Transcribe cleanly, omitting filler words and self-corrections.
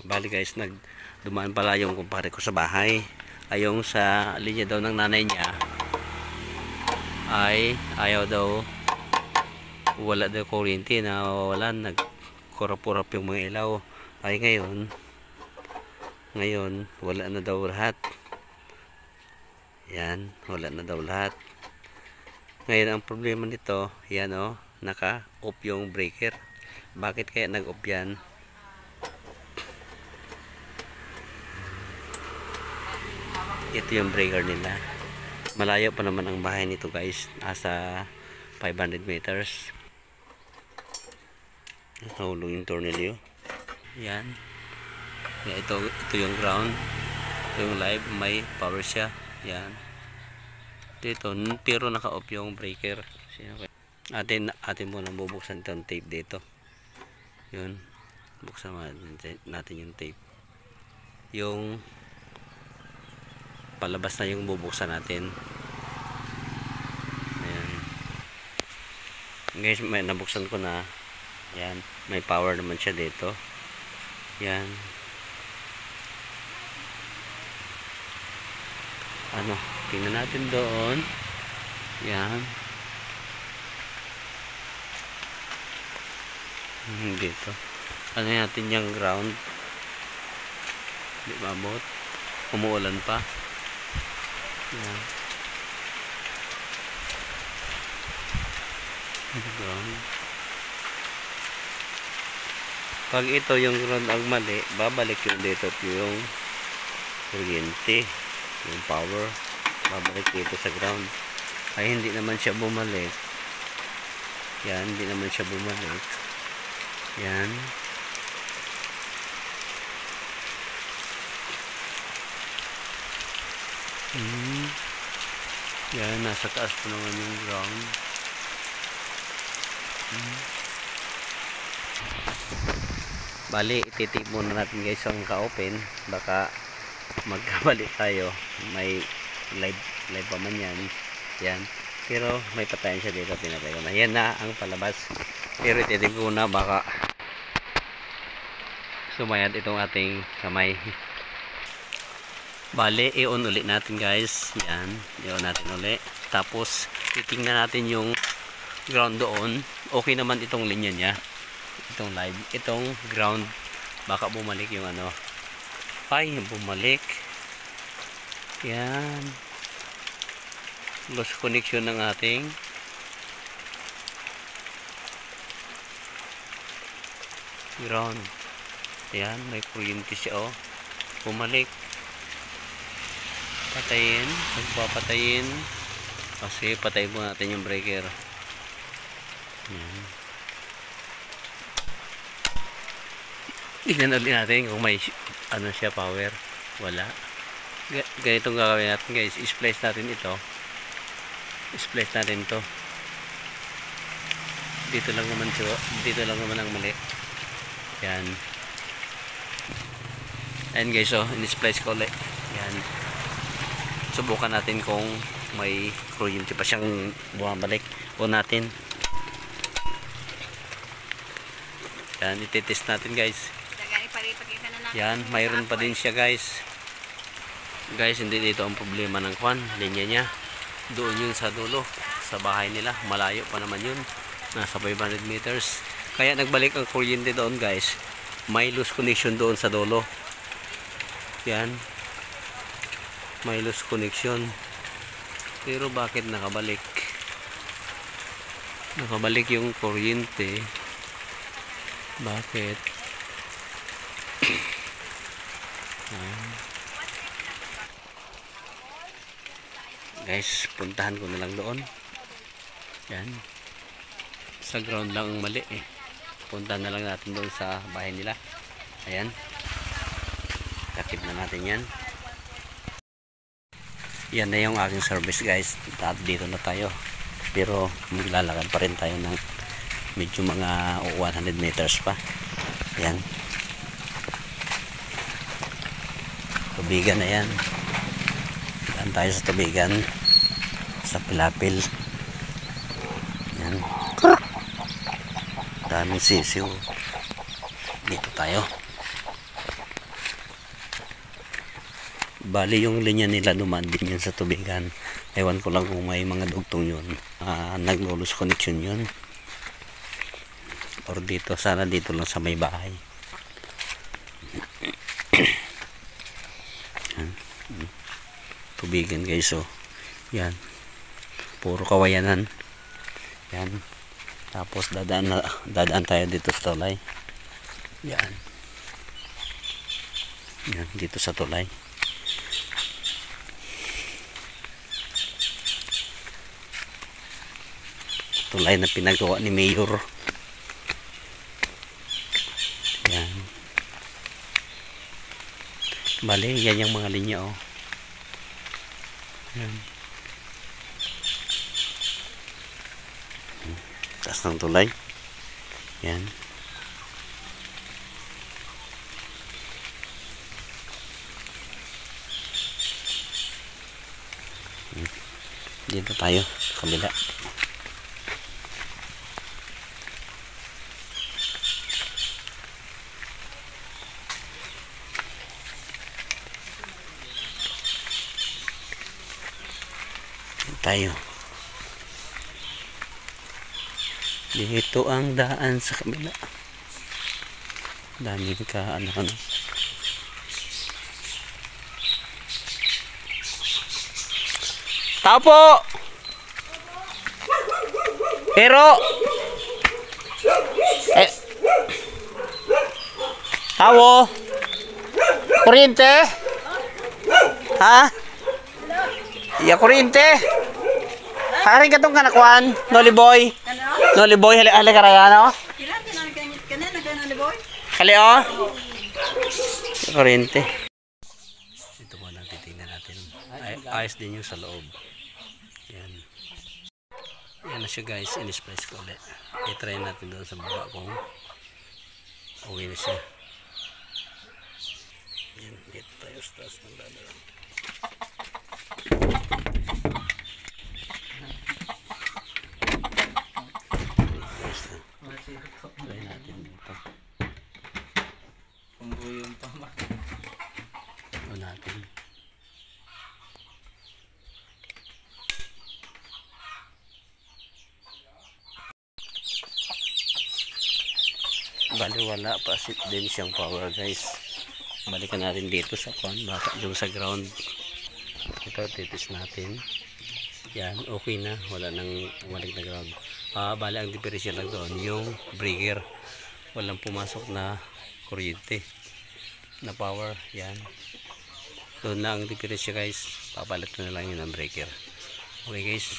Bali guys, dumaan pala yung kumpare ko sa bahay. Ayong sa linya daw ng nanay niya ay ayaw daw, wala daw kuryente, wala, nagkurap-kurap yung mga ilaw. Ay ngayon wala na daw lahat. Yan, wala na daw lahat. Ngayon ang problema nito, yan naka-off yung breaker. Bakit kaya nag-off yan? Ito yung breaker nila. Malayo pa naman ang bahay nito guys, nasa 500 meters. Nahulog yung tornilyo. Yan. Ito yung ground. Ito yung live, may power siya. Yan. Dito, pero naka-off yung breaker. Atin muna bubuksan itong tape dito. Yun. Buksan natin yung tape. Yung palabas na yung bubuksan natin. Ayan. Guys, nabuksan ko na. Yan. May power naman siya dito. Yan. Tingnan natin doon. Yan. Dito. Natin yung ground. Di ba abot? Umuulan pa. Yan. Ground. Pag ito yung ground ang mali, babalik yung dito yung kuryente, yung power, babalik dito sa ground. Ay hindi naman siya bumalik. Yan, hindi naman siya bumalik. Yan. Yan, nasa taas po naman yung ground. Bali, ititip muna natin guys ang ka-open. Baka magkabalik tayo. May live pa man yan. Yan. Pero may patayan siya dito. Pinatay ko na. Yan na ang palabas. Pero ititip ko na baka sumayad itong ating kamay. Bali, i-on ulit natin guys. Yan. I-on natin ulit. Tapos, titingnan natin yung ground doon. Okay naman itong linya niya. Itong live, itong ground, baka bumalik yung ay bumalik. Yan, lost connection ng ating ground. Yan, may kuryente siya bumalik. Patayin, magpapatayin kasi patay mo natin yung breaker. Yan. Tignan ulit natin kung may siya power. Wala. Ganitong gagawin natin guys. I-splice natin ito. I-splice natin to. Dito lang naman ang mali. Yan. Ayan guys, in-splice ko ulit. Yan. Subukan natin kung may kuryente pa siyang bumabalik. O natin. Yan, ititest natin guys. Yan, mayroon pa din siya guys. Guys, hindi dito ang problema ng linya niya. Doon yun sa dulo, sa bahay nila. Malayo pa naman yun. Nasa 500 meters. Kaya nagbalik ang kuryente doon guys. May loose connection doon sa dulo. Yan. May loose connection. Pero bakit nakabalik? Nakabalik yung kuryente. Bakit? Guys, puntahan ko na lang doon. Yan. Sa ground lang ang mali Puntahan na lang natin doon sa bahay nila. Ayan. Katip na natin yan. Yan na yung aking service guys. At dito na tayo. Pero maglalakad pa rin tayo ng medyo mga 100 meters pa. Ayan. Tubigan na yan. Daan tayo sa tubigan. Sa Pilapil. Yan. Daming sisiw. Dito tayo. Bali yung linya nila dumaan din yun sa tubigan. Ewan ko lang kung may mga dugtong yun. Nag-lose connection yun. Or dito, sana dito lang sa may bahay. Tubigan guys, oh. Yan. Puro kawayanan. Yan. Tapos dadaan tayo dito sa tulay. Yan. Yan, dito sa tulay. Tulay na pinagawa ni Mayor. Yan. Bale, yan yung mga linya, oh. Yan. Taas ng tulay. Yan. Dito tayo sa kabila. Tayo. Dito ang daan sa kabila. Daming ka ano. Tao po. Pero tao. Kuryente? Ha? Ya kuryente. Hari katong kanakwan, Noli Boy. Noli Boy, hali karayano. Hali oh. Kuryente. Ito po lang titingnan natin. Ayos din yung sa loob. Yan. Yan na siya guys, in-splice ko ulit. I-try natin doon sa baba kung okay na siya. Yan, dito tayo sa taas ng dadaan. Try natin dito. Pambuyong pa ma. Ito natin. Bali wala pa din siyang power guys. Balikan natin dito sa baka doon sa ground. Ito titis natin. Yan, okay na. Wala nang balik na ground. Bali ang diferensya lang doon yung breaker. Walang pumasok na kuryente na power. Yan. Doon lang ang diferensya guys. Papalit ko na lang yun ang breaker. Okay guys.